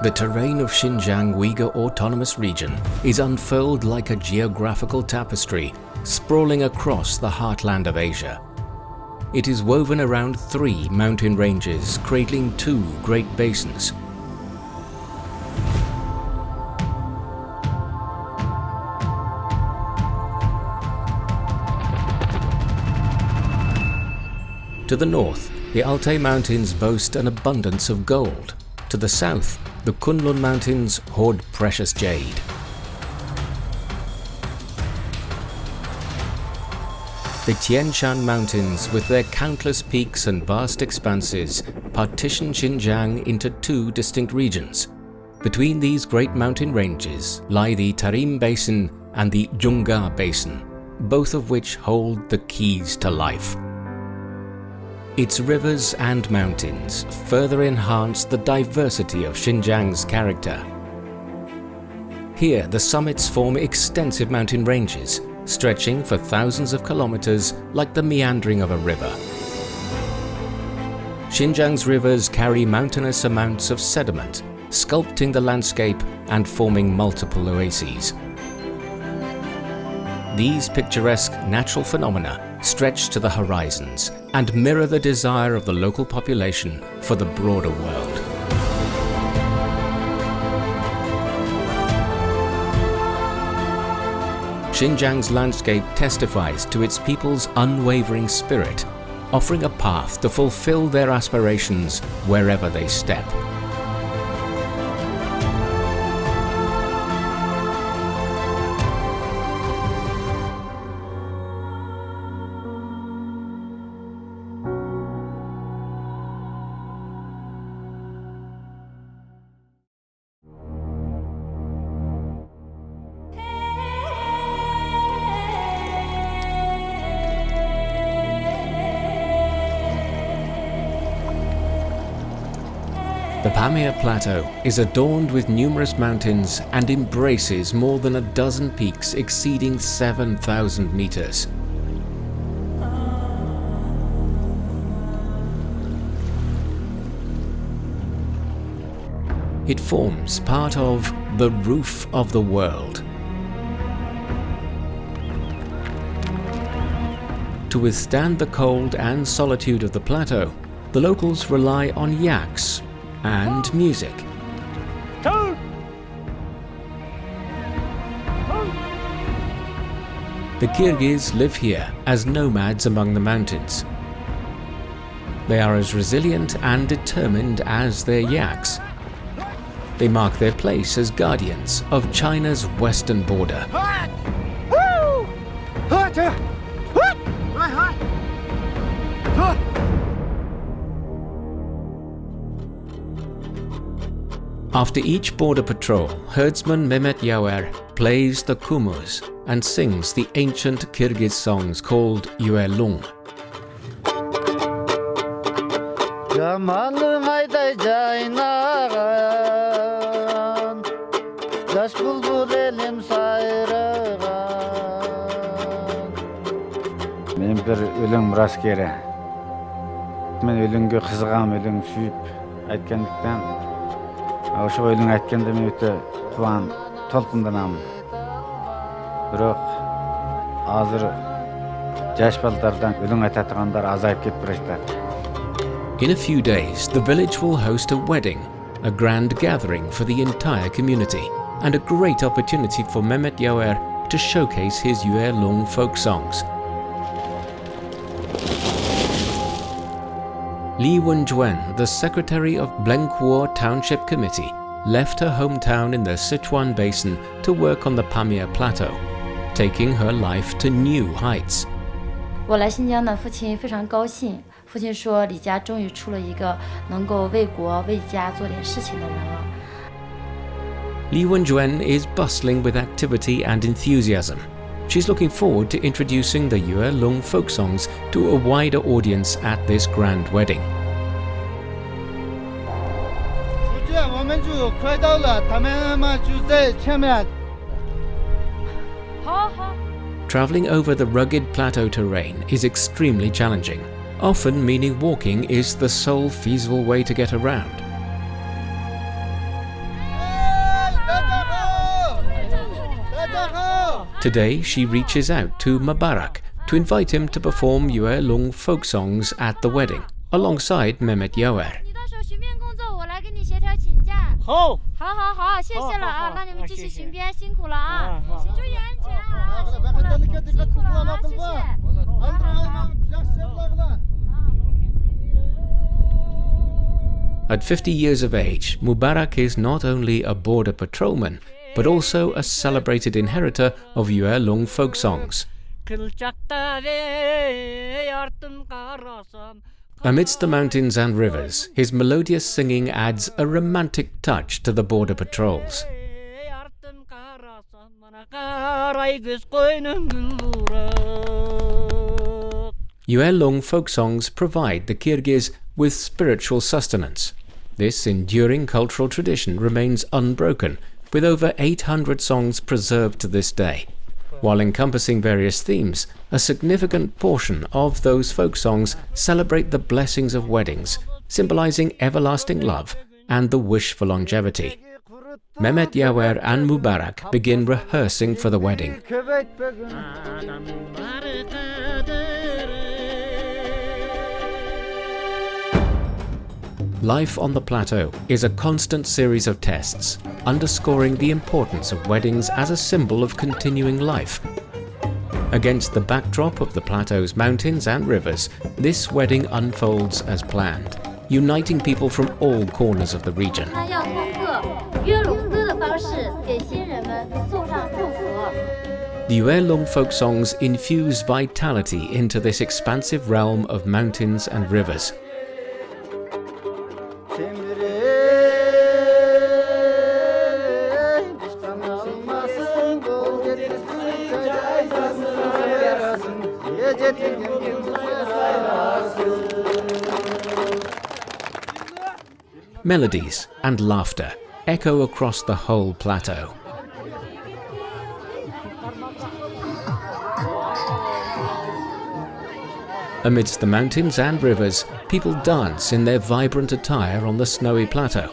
The terrain of Xinjiang Uyghur Autonomous Region is unfurled like a geographical tapestry, sprawling across the heartland of Asia. It is woven around 3 mountain ranges, cradling 2 great basins. To the north, the Altai Mountains boast an abundance of gold. To the south, the Kunlun Mountains hoard precious jade. The Tian Shan Mountains, with their countless peaks and vast expanses, partition Xinjiang into 2 distinct regions. Between these great mountain ranges lie the Tarim Basin and the Junga Basin, both of which hold the keys to life. Its rivers and mountains further enhance the diversity of Xinjiang's character. Here, the summits form extensive mountain ranges, stretching for thousands of kilometers like the meandering of a river. Xinjiang's rivers carry mountainous amounts of sediment, sculpting the landscape and forming multiple oases. These picturesque natural phenomena stretch to the horizons and mirror the desire of the local population for the broader world. Xinjiang's landscape testifies to its people's unwavering spirit, offering a path to fulfill their aspirations wherever they step. The Pamir Plateau is adorned with numerous mountains and embraces more than a dozen peaks exceeding 7,000 meters. It forms part of the roof of the world. To withstand the cold and solitude of the plateau, the locals rely on yaks and music. The Kirghiz live here as nomads among the mountains. They are as resilient and determined as their yaks. They mark their place as guardians of China's western border. After each border patrol, herdsman Mehmet Yawer plays the Kumuz and sings the ancient Kirghiz songs called Yue Lung. Men bir ölüm muraskeri. Men ölümge kızgam, ölüm suyup aytgandikten Oşo ölüm aytganda men öte kuvan толкунданам. Бирок азыр жаш балдардан ölüm айтатгандар азайып кетип баратат. In a few days, the village will host a wedding, a grand gathering for the entire community, and a great opportunity for Mehmet Yawer to showcase his Yue Lung folk songs. Li Wenjuan, the secretary of Blenkuo Township Committee, left her hometown in the Sichuan Basin to work on the Pamir Plateau, taking her life to new heights. 我来新疆呢，父亲非常高兴。父亲说，李家终于出了一个能够为国为家做点事情的人了。Li Wenjuan is bustling with activity and enthusiasm. She's looking forward to introducing the Yue Lung folk songs to a wider audience at this grand wedding. 我们就快到了，他们嘛就在前面。好好。 Traveling over the rugged plateau terrain is extremely challenging, often meaning walking is the sole feasible way to get around. Today she reaches out to Mubarak to invite him to perform Yue Lung folk songs at the wedding, alongside Mehmet Yawer. 你到时候巡边工作，我来给你协调请假。好，好，谢谢了啊！那你们继续巡边，辛苦了啊！注意安全啊！辛苦了，辛苦了啊！谢谢。 At 50 years of age, Mubarak is not only a border patrolman, but also a celebrated inheritor of Yue Lung folk songs. Amidst the mountains and rivers, his melodious singing adds a romantic touch to the border patrols. Yue Lung folk songs provide the Kirghiz with spiritual sustenance. This enduring cultural tradition remains unbroken, with over 800 songs preserved to this day. While encompassing various themes, a significant portion of those folk songs celebrate the blessings of weddings, symbolizing everlasting love and the wish for longevity. Mehmet Yawer and Mubarak begin rehearsing for the wedding. Life on the plateau is a constant series of tests, underscoring the importance of weddings as a symbol of continuing life. Against the backdrop of the plateau's mountains and rivers, this wedding unfolds as planned, uniting people from all corners of the region. The Yue Lung folk songs infuse vitality into this expansive realm of mountains and rivers. Melodies and laughter echo across the whole plateau. Amidst the mountains and rivers, people dance in their vibrant attire on the snowy plateau.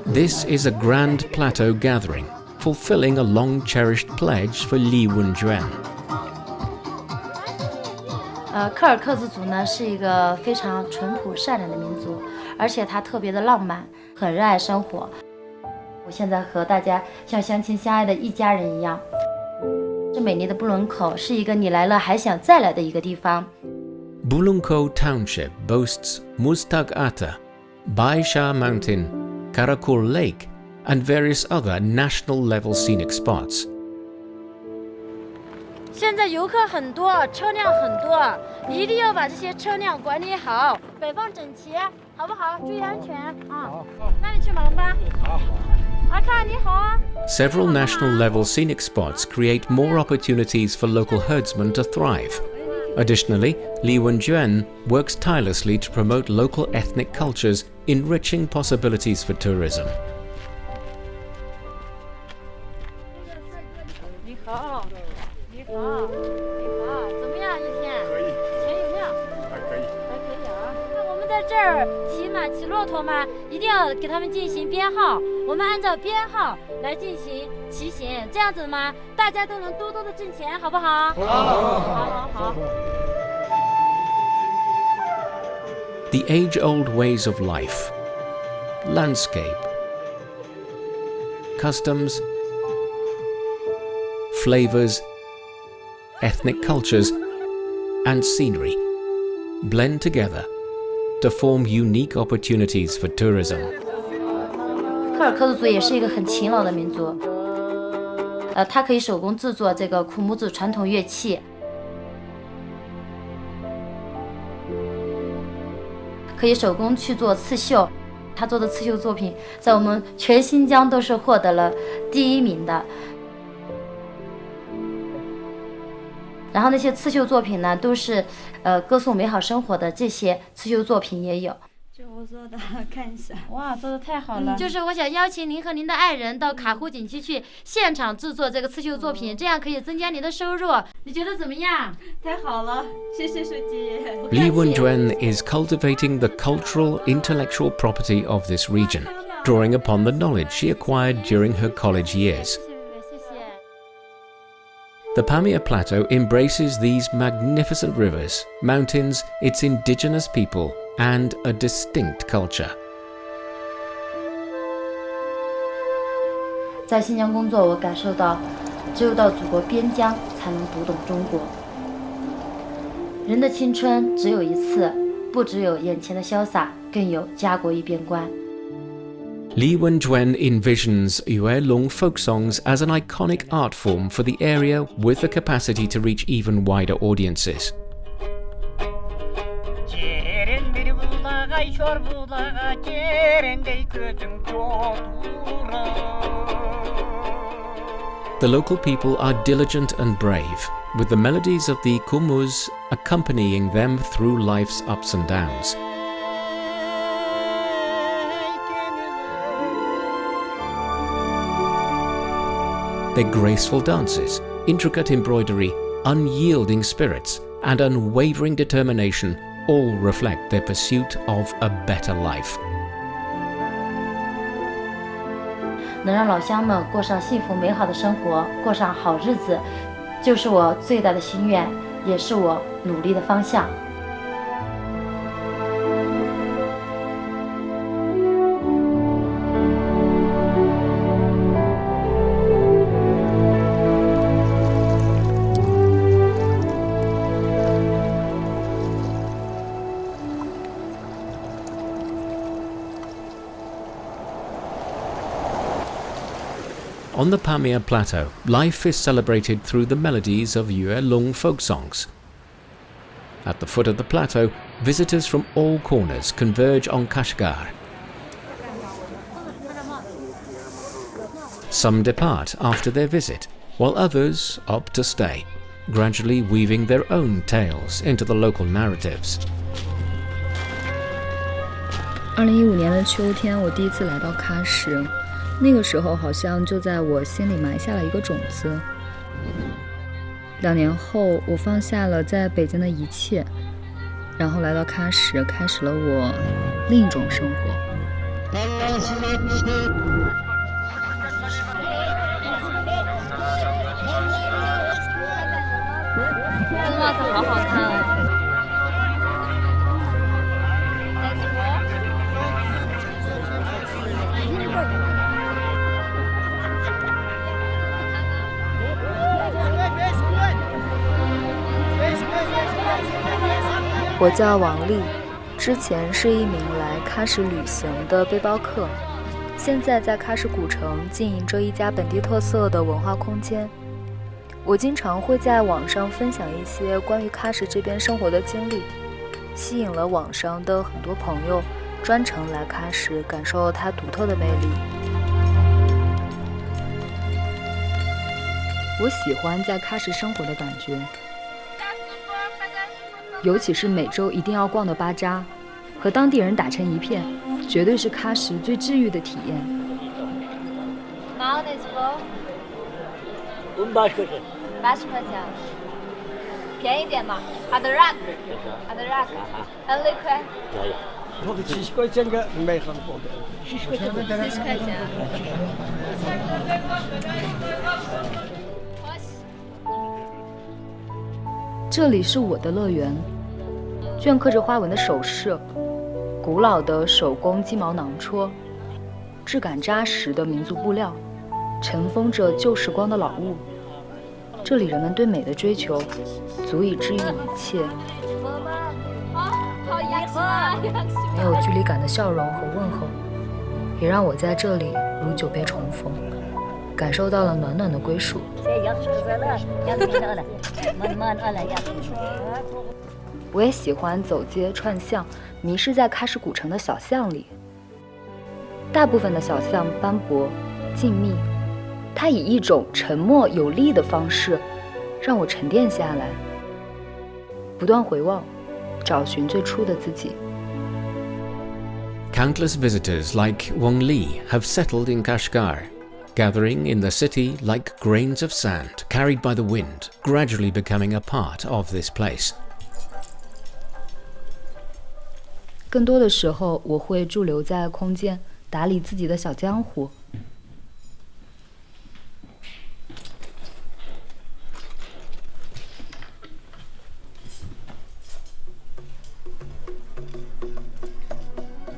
This is a grand plateau gathering, fulfilling a long-cherished pledge for Li Wenjuan. 柯尔克孜族呢是一个非常淳朴善良的民族，而且他特别的浪漫，很热爱生活。我现在和大家像相亲相爱的一家人一样。这美丽的布伦口是一个你来了还想再来的一个地方。Bulungkou Township boasts Mustag Ata, Baisha Mountain, Karakul Lake, and various other national-level scenic spots. 现在游客很多，车辆很多，你一定要把这些车辆管理好，摆放整齐，好不好？注意安全啊！那你去忙吧。好。阿看你好啊。Several national-level scenic spots create more opportunities for local herdsmen to thrive. Additionally, Li Wenjuan works tirelessly to promote local ethnic cultures, enriching possibilities for tourism. 你好，你好，怎么样？一天？可以。钱有没有？还可以啊。那我们在这儿骑马、骑骆驼嘛，一定要给他们进行编号。我们按照编号来进行骑行，这样子嘛，大家都能多多的挣钱，好不好？好。 The age-old ways of life, landscape, customs, flavors, ethnic cultures, and scenery blend together to form unique opportunities for tourism. 柯尔克孜族也是一个很勤劳的民族，他可以手工制作这个库姆子传统乐器，可以手工去做刺绣。他做的刺绣作品在我们全新疆都是获得了第1名的。然后那些刺绣作品呢，都是歌颂美好生活的，这些刺绣作品也有。这我做的，看一下。哇，做的太好了！就是我想邀请您和您的爱人到卡湖景区去现场制作这个刺绣作品，这样可以增加您的收入。你觉得怎么样？太好了，谢谢书记。Li Wenjuan is cultivating the cultural, intellectual property of this region, drawing upon the knowledge she acquired during her college years. The Pamir Plateau embraces these magnificent rivers, mountains, its indigenous people, and a distinct culture. 在新疆工作，我感受到，只有到祖国边疆，才能读懂中国。人的青春只有一次，不只有眼前的潇洒，更有家国与边关。Li Wenjuan envisions Yuelong folk songs as an iconic art form for the area with the capacity to reach even wider audiences. The local people are diligent and brave, with the melodies of the Kumuz accompanying them through life's ups and downs. Their graceful dances, intricate embroidery, unyielding spirits, and unwavering determination all reflect their pursuit of a better life. 能让老乡们过上幸福美好的生活，过上好日子，就是我最大的心愿，也是我努力的方向。On the Pamir Plateau, life is celebrated through the melodies of Yuelong folk songs. At the foot of the plateau, visitors from all corners converge on Kashgar. Some depart after their visit, while others opt to stay, gradually weaving their own tales into the local narratives. 2015年的秋天，我第一次来到喀什。那个时候好像就在我心里埋下了一个种子。2年后，我放下了在北京的一切，然后来到喀什，开始了我另一种生活。这个袜子好好看哦。我叫王丽，之前是一名来喀什旅行的背包客，现在在喀什古城经营着一家本地特色的文化空间。我经常会在网上分享一些关于喀什这边生活的经历，吸引了网上的很多朋友专程来喀什感受它独特的魅力。我喜欢在喀什生活的感觉，尤其是每周一定要逛的巴扎，和当地人打成一片，绝对是喀什最治愈的体验。80块钱，便宜点嘛。Adrak， 100块。70块钱个没很多的。70块钱。这里是我的乐园，镌刻着花纹的首饰，古老的手工鸡毛囊戳，质感扎实的民族布料，尘封着旧时光的老物。这里人们对美的追求，足以治愈一切。没有距离感的笑容和问候，也让我在这里如久别重逢，感受到了暖暖的归属。我也喜欢走街串巷，迷失在喀什古城的小巷里。大部分的小巷斑驳静谧，它以一种沉默有力的方式让我沉淀下来，不断回望，找寻最初的自己。Countless visitors like Wang Li have settled in Kashgar, gathering in the city like grains of sand carried by the wind, gradually becoming a part of this place. 更多的时候，我会驻留在空间，打理自己的小江湖。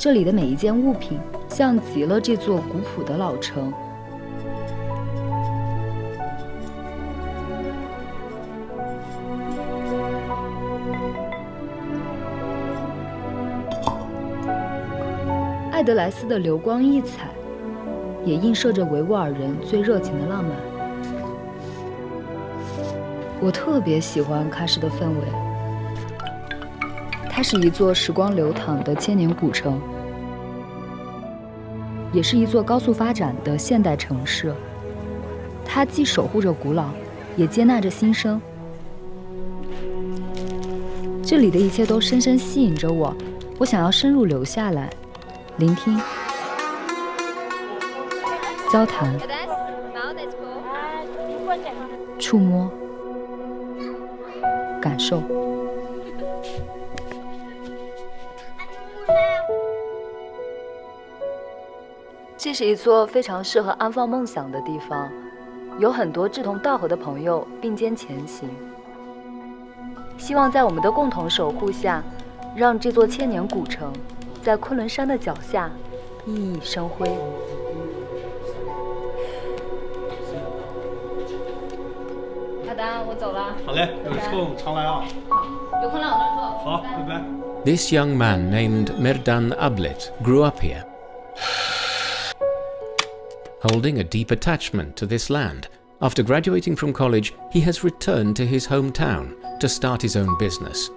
这里的每一件物品，像极了这座古朴的老城。艾德莱斯的流光溢彩，也映射着维吾尔人最热情的浪漫。我特别喜欢喀什的氛围。它是一座时光流淌的千年古城，也是一座高速发展的现代城市。它既守护着古老，也接纳着新生。这里的一切都深深吸引着我，我想要深入留下来，聆听、交谈、触摸、感受。这是一座非常适合安放梦想的地方，有很多志同道合的朋友并肩前行。希望在我们的共同守护下，让这座千年古城在昆仑山的脚下熠熠生辉。好的，我走了。好嘞，有空常来啊。好，有空来我那儿坐。好，拜拜。This young man named Merdan Ablet grew up here. Holding a deep attachment to this land, after graduating from college, he has returned to his hometown to start his own business.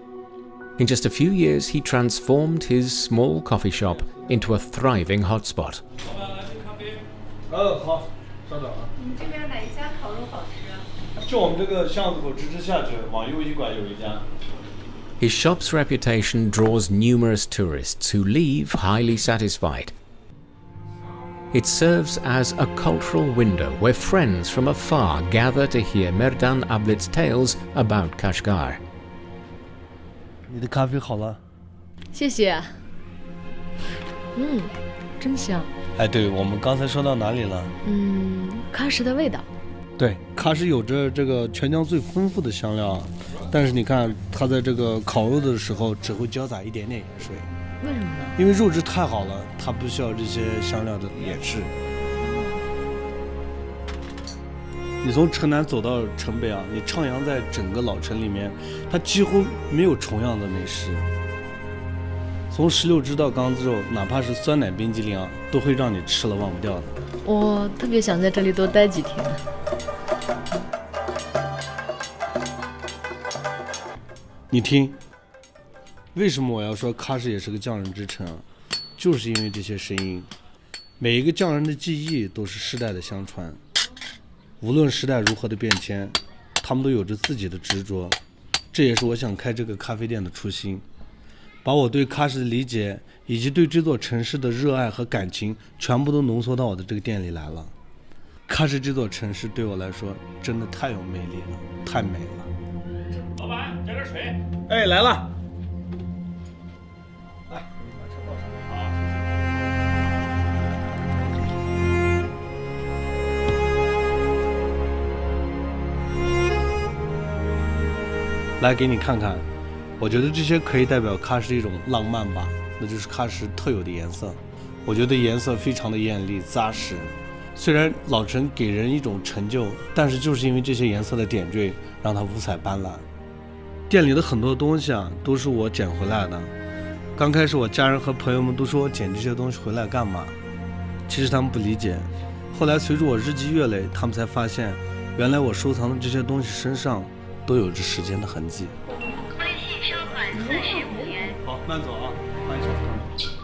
In just a few years, he transformed his small coffee shop into a thriving hotspot. 好，稍等啊。你们这边哪一家烤肉好吃啊？就我们这个巷子口直直下去，往右一拐有一家。His shop's reputation draws numerous tourists who leave highly satisfied. It serves as a cultural window where friends from afar gather to hear Merdan Ablet's tales about Kashgar. 你的咖啡好了。谢谢。真香。哎，对，我们刚才说到哪里了？喀什的味道。对，喀什有着这个全疆最丰富的香料，但是你看它在这个烤肉的时候只会浇洒一点点盐水。为什么呢？因为肉质太好了，它不需要这些香料的掩饰。你从城南走到城北啊，你徜徉在整个老城里面，它几乎没有重样的美食。从16只到缸子肉，哪怕是酸奶冰激凌啊，都会让你吃了忘不掉的。我特别想在这里多待几天。你听。为什么我要说喀什也是个匠人之城？就是因为这些声音，每一个匠人的技艺都是世代的相传。无论时代如何的变迁，他们都有着自己的执着。这也是我想开这个咖啡店的初心，把我对喀什的理解以及对这座城市的热爱和感情全部都浓缩到我的这个店里来了。喀什这座城市对我来说真的太有魅力了，太美了。老板，加点水。哎，来了。来给你看看，我觉得这些可以代表喀什一种浪漫吧，那就是喀什特有的颜色。我觉得颜色非常的艳丽扎实，虽然老城给人一种陈旧，但是就是因为这些颜色的点缀，让它五彩斑斓。店里的很多东西啊，都是我捡回来的。刚开始我家人和朋友们都说我捡这些东西回来干嘛，其实他们不理解。后来随着我日积月累，他们才发现，原来我收藏的这些东西身上都有着时间的痕迹。微信收款45元。好，慢走啊，欢迎小朋友。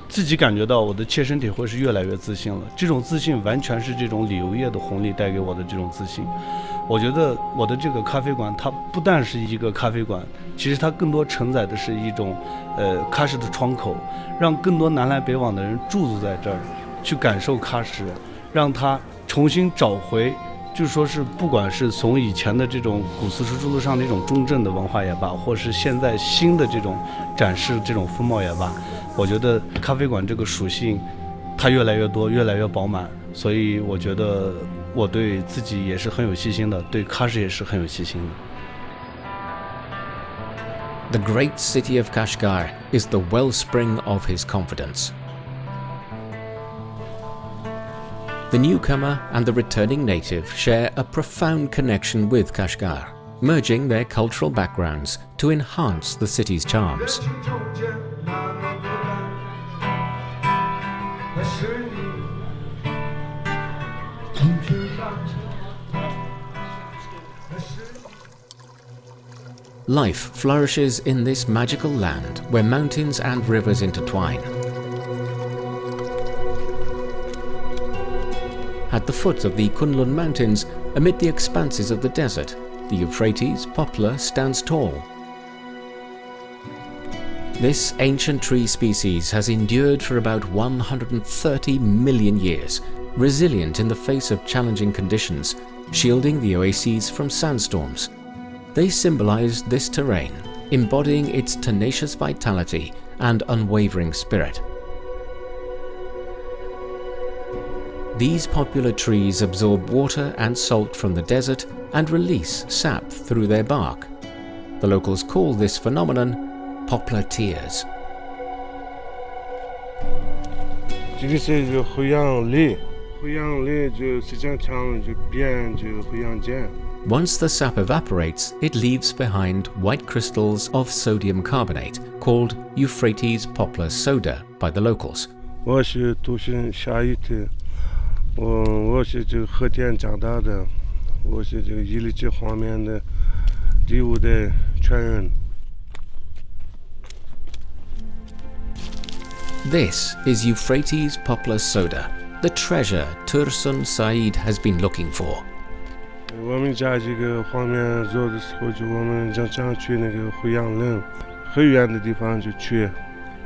自己感觉到我的切身体会是越来越自信了，这种自信完全是这种旅游业的红利带给我的这种自信。我觉得我的这个咖啡馆，它不但是一个咖啡馆，其实它更多承载的是一种喀什的窗口，让更多南来北往的人驻足在这儿，去感受喀什，让它重新找回，就是说是不管是从以前的这种古丝绸之路上那种中正的文化也罢，或是现在新的这种展示这种风貌也罢，我觉得咖啡馆这个属性它越来越多，越来越饱满，所以我觉得我对自己也是很有信心的，对喀什也是很有信心的。The great city of Kashgar is the wellspring of his confidence. The newcomer and the returning native share a profound connection with Kashgar, merging their cultural backgrounds to enhance the city's charms. Life flourishes in this magical land where mountains and rivers intertwine. At the foot of the Kunlun Mountains, amid the expanses of the desert, the Euphrates poplar stands tall. This ancient tree species has endured for about 130 million years, resilient in the face of challenging conditions, shielding the oases from sandstorms. They symbolize this terrain, embodying its tenacious vitality and unwavering spirit. These popular trees absorb water and salt from the desert and release sap through their bark. The locals call this phenomenon poplar tears. 这个是就回阳里，回阳里就时间长了就变就回阳碱。 Once the sap evaporates, it leaves behind white crystals of sodium carbonate, called Euphrates poplar soda by the locals. 我是独生下一代，我是这个和田长大的，我是这个一力这方面的第五代传人。 This is Euphrates poplar soda, the treasure Tursun Said has been looking for. 我们家这个方面做的时候，就我们经常去那个回阳岭，很远的地方就去，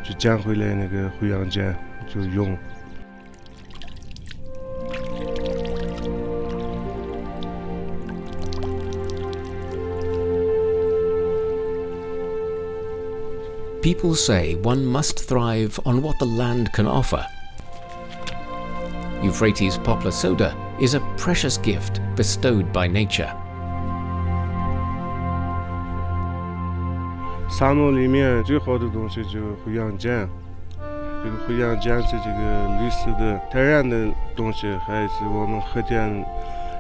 就捡回来那个回阳碱就用。People say one must thrive on what the land can offer. Euphrates poplar soda is a precious gift bestowed by nature. 沙漠里面最好的东西就是回阳碱，这个回阳碱是这个绿色的天然的东西，还是我们和田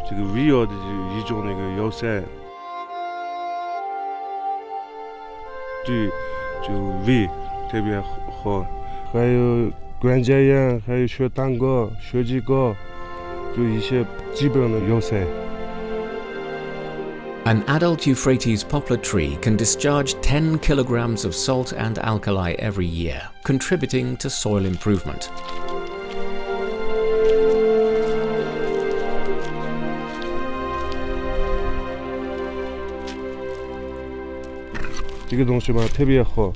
这个vigor的一种那个药材。对，就胃特别好，还有关节炎，还有血糖高、血脂高，就一些基本的药材。 An adult Euphrates poplar tree can discharge 10 kilograms of salt and alkali every year, contributing to soil improvement. 这个东西吧特别好，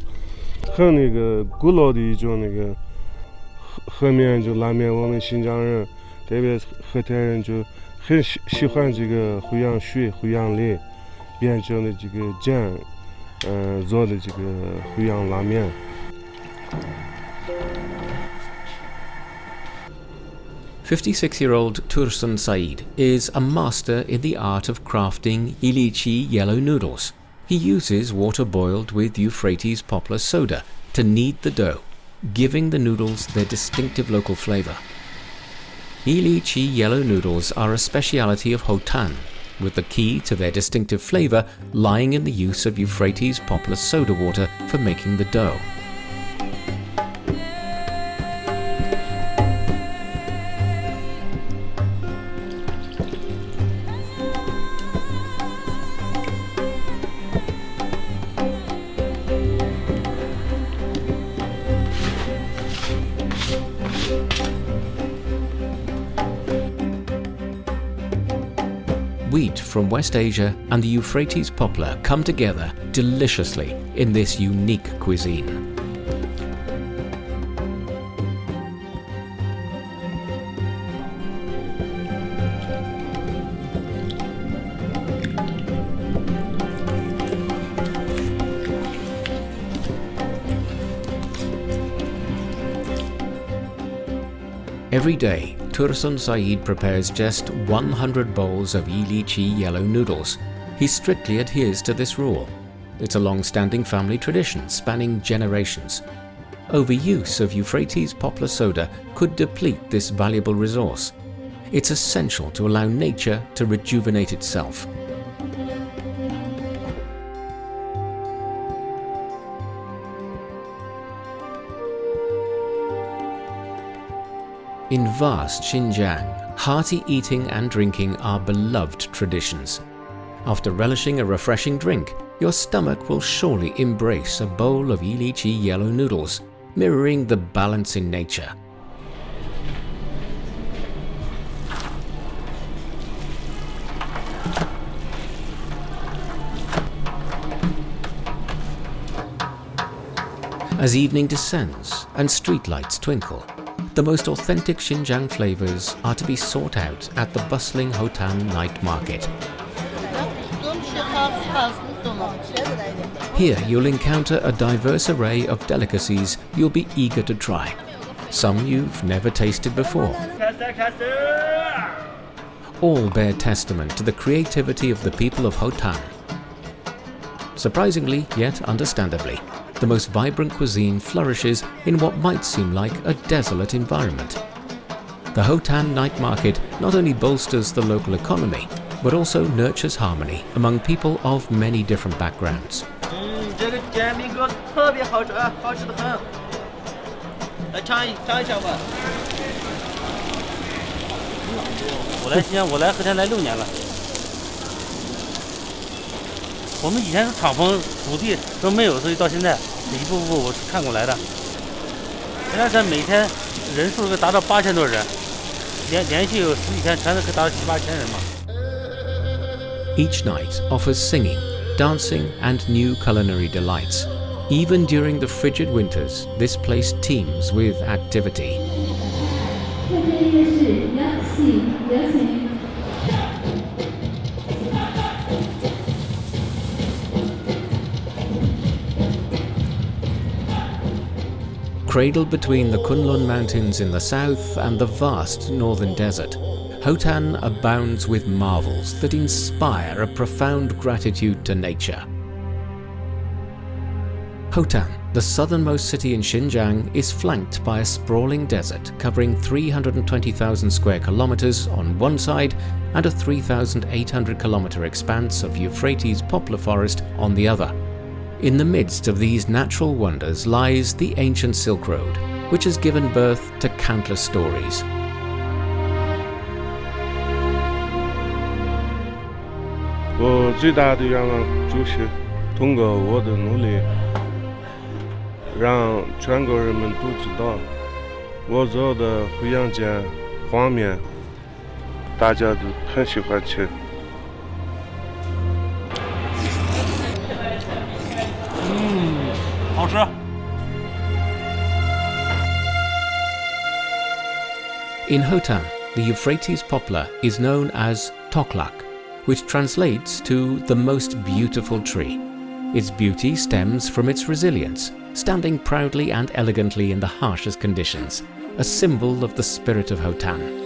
很那个古老的一种那个河面就拉面，我们新疆人，特别和田人就很喜欢这个回阳水、回阳里变成的这个碱，做的这个回阳拉面。56-year-old Tursun Said is a master in the art of crafting ilichi yellow noodles. He uses water boiled with Euphrates poplar soda to knead the dough, giving the noodles their distinctive local flavor. Ilichi yellow noodles are a speciality of Hotan, with the key to their distinctive flavor lying in the use of Euphrates poplar soda water for making the dough. Wheat from West Asia and the Euphrates poplar come together deliciously in this unique cuisine. Every day, Tursun Saeed prepares just 100 bowls of lychee yellow noodles. He strictly adheres to this rule. It's a long-standing family tradition spanning generations. Overuse of Euphrates poplar soda could deplete this valuable resource. It's essential to allow nature to rejuvenate itself. In vast Xinjiang, hearty eating and drinking are beloved traditions. After relishing a refreshing drink, your stomach will surely embrace a bowl of lychee yellow noodles, mirroring the balance in nature. As evening descends and streetlights twinkle, the most authentic Xinjiang flavors are to be sought out at the bustling Hotan night market. Here you'll encounter a diverse array of delicacies you'll be eager to try. Some you've never tasted before. All bear testament to the creativity of the people of Hotan. Surprisingly, yet understandably, the most vibrant cuisine flourishes in what might seem like a desolate environment. The Hotan night market not only bolsters the local economy, but also nurtures harmony among people of many different backgrounds. 这个煎饼糕特别好吃啊，好吃得很。来尝一尝吧。我来新疆，我来和田来6年了。我们以前是敞篷土地都没有，所以到现在一步步我是看过来的。前段时间每天人数可以达到8000多人，连续有10几天，全都可以达到7、8千人嘛。Each night offers singing, dancing, and new culinary delights. Even during the frigid winters, this place teems with activity. Cradled between the Kunlun Mountains in the south and the vast northern desert, Hotan abounds with marvels that inspire a profound gratitude to nature. Hotan, the southernmost city in Xinjiang, is flanked by a sprawling desert covering 320,000 square kilometers on one side and a 3,800-kilometer expanse of Euphrates poplar forest on the other. In the midst of these natural wonders lies the ancient Silk Road, which has given birth to countless stories. "我最大的愿望就是通过我的努力，让全国人们都知道我做的惠阳煎黄面，大家都很喜欢吃。" In Hotan, the Euphrates poplar is known as toklak, which translates to the most beautiful tree. Its beauty stems from its resilience, standing proudly and elegantly in the harshest conditions, a symbol of the spirit of Hotan.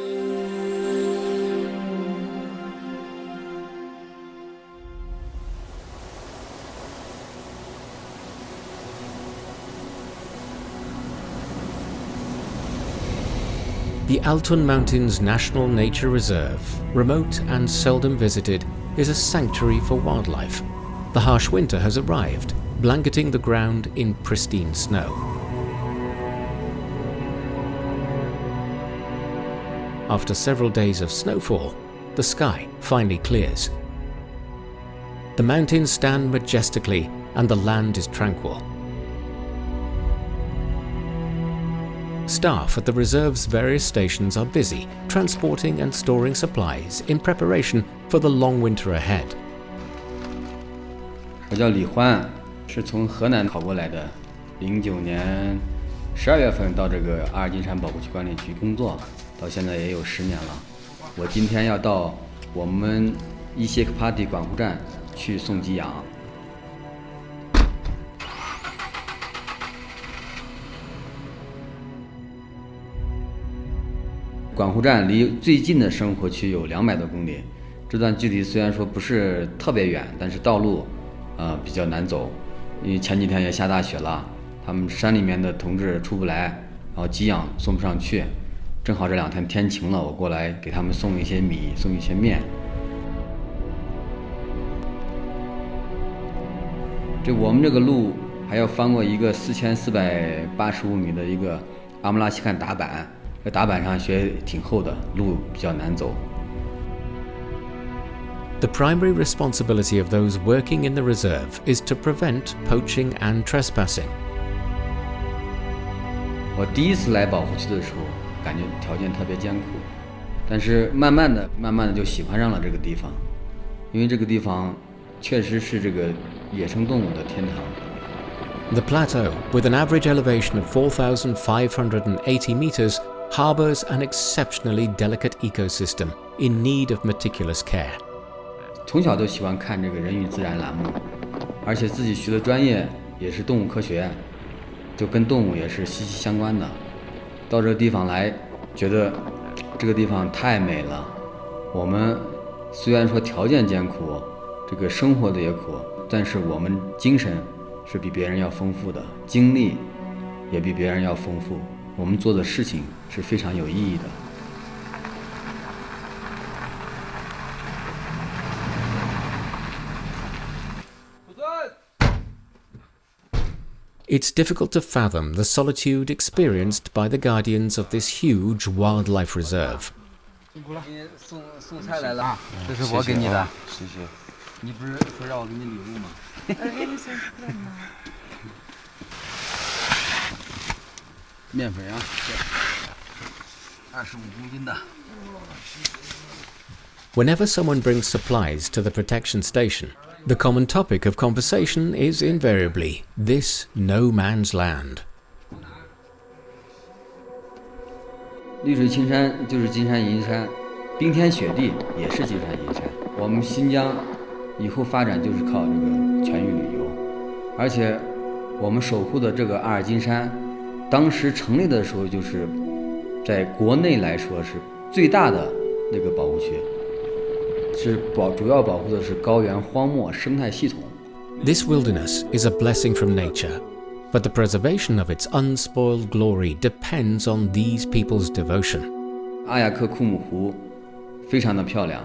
The Altun Mountains National Nature Reserve, remote and seldom visited, is a sanctuary for wildlife. The harsh winter has arrived, blanketing the ground in pristine snow. After several days of snowfall, the sky finally clears. The mountains stand majestically and the land is tranquil. Staff at the reserve's various stations are busy transporting and storing supplies in preparation for the long winter ahead. 我叫李欢，是从河南考过来的。09年12月份到这个阿尔金山保护区管理局工作，到现在也有10年了。我今天要到我们伊谢克帕蒂管护站去送给养。管护站离最近的生活区有200多公里，这段距离虽然说不是特别远，但是道路比较难走，因为前几天也下大雪了，他们山里面的同志出不来，然后给养送不上去，正好这2天天晴了，我过来给他们送一些米，送一些面。我们这个路还要翻过一个4485米的一个阿姆拉西坎打板，这打板上雪挺厚的，路比较难走。The primary responsibility of those working in the reserve is to prevent poaching and trespassing. 我第一次来保护区的时候，感觉条件特别艰苦，但是慢慢的就喜欢上了这个地方，因为这个地方确实是这个野生动物的天堂。The plateau, with an average elevation of 4,580 meters, harbors an exceptionally delicate ecosystem in need of meticulous care. 从小就喜欢看这个人与自然栏目，而且自己学的专业也是动物科学，就跟动物也是息息相关的。到这个地方来，觉得这个地方太美了。我们虽然说条件艰苦，这个生活的也苦，但是我们精神是比别人要丰富的，经历也比别人要丰富，我们做的事情是非常有意义的。It's difficult to fathom the solitude experienced by the guardians of this huge wildlife reserve. 送菜来了，这是我给你的，谢谢。你不是说让我给你礼物吗？面粉啊，25公斤的。Whenever someone brings supplies to the protection station, the common topic of conversation is invariably this no man's land. 绿水青山就是金山银山，冰天雪地也是金山银山。我们新疆以后发展就是靠这个全域旅游，而且我们守护的这个阿尔金山，当时成立的时候就是在国内来说是最大的那个保护区。主要保护的是高原荒漠生态系统。This wilderness is a blessing from nature, but the preservation of its unspoiled glory depends on these people's devotion. 阿雅克库姆湖非常的漂亮，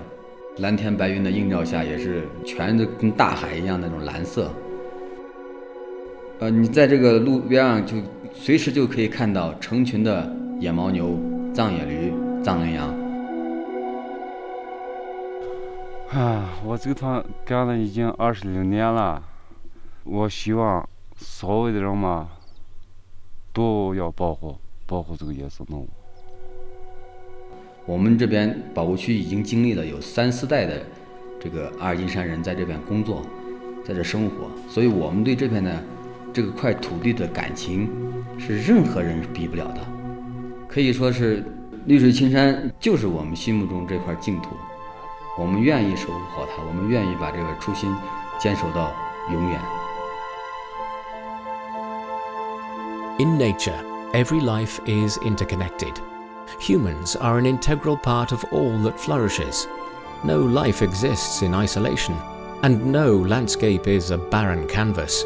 蓝天白云的映照下，也是全都跟大海一样那种蓝色。你在这个路边上就随时就可以看到成群的野牦牛、藏野驴、藏羚羊。我这个团干了已经26年了，我希望所有的人嘛都要保护这个野生动物。我们这边保护区已经经历了有3、4代的这个阿尔金山人在这边工作，在这生活，所以我们对这片的这个块土地的感情是任何人比不了的，可以说是绿水青山就是我们心目中这块净土。我们愿意守护好它，我们愿意把这个初心坚守到永远。In nature, every life is interconnected. Humans are an integral part of all that flourishes. No life exists in isolation, and no landscape is a barren canvas.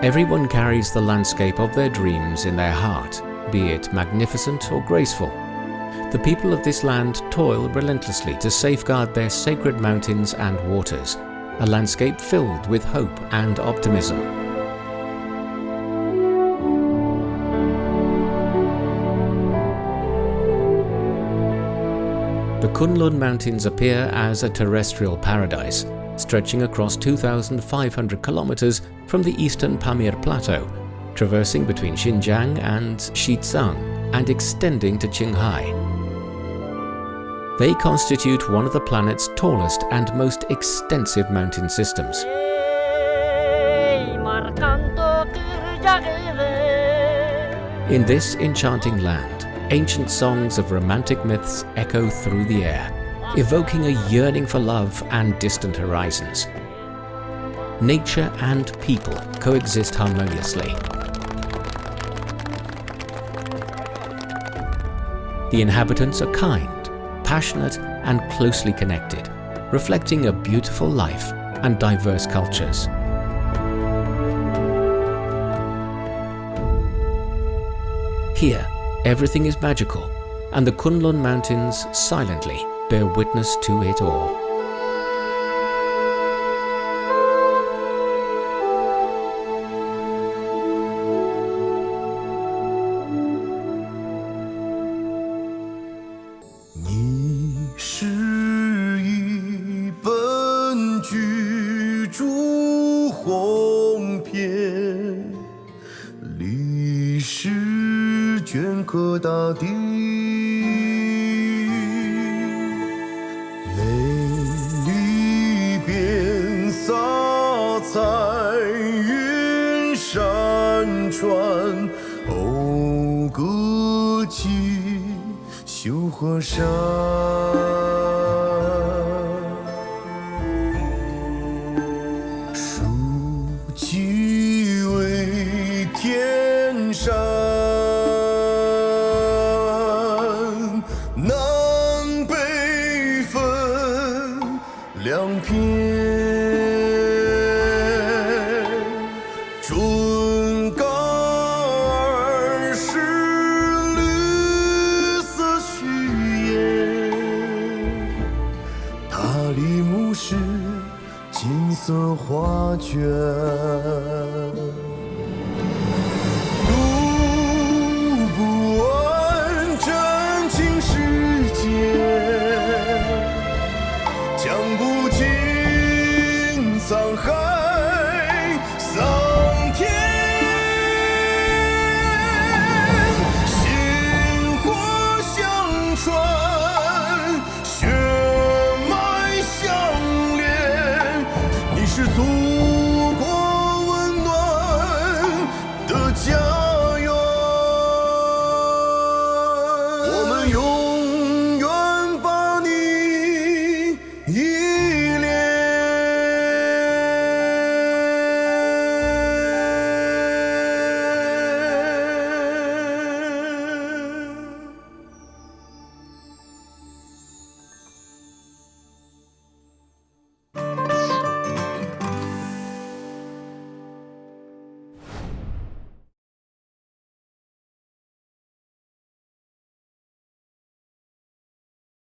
Everyone carries the landscape of their dreams in their heart, be it magnificent or graceful. The people of this land toil relentlessly to safeguard their sacred mountains and waters, a landscape filled with hope and optimism. The Kunlun Mountains appear as a terrestrial paradise, stretching across 2,500 kilometers from the eastern Pamir Plateau, traversing between Xinjiang and Xizang and extending to Qinghai. They constitute one of the planet's tallest and most extensive mountain systems. In this enchanting land, ancient songs of romantic myths echo through the air, evoking a yearning for love and distant horizons. Nature and people coexist harmoniously. The inhabitants are kind, passionate, and closely connected, reflecting a beautiful life and diverse cultures. Here, everything is magical, and the Kunlun Mountains silently bear witness to it all.是足。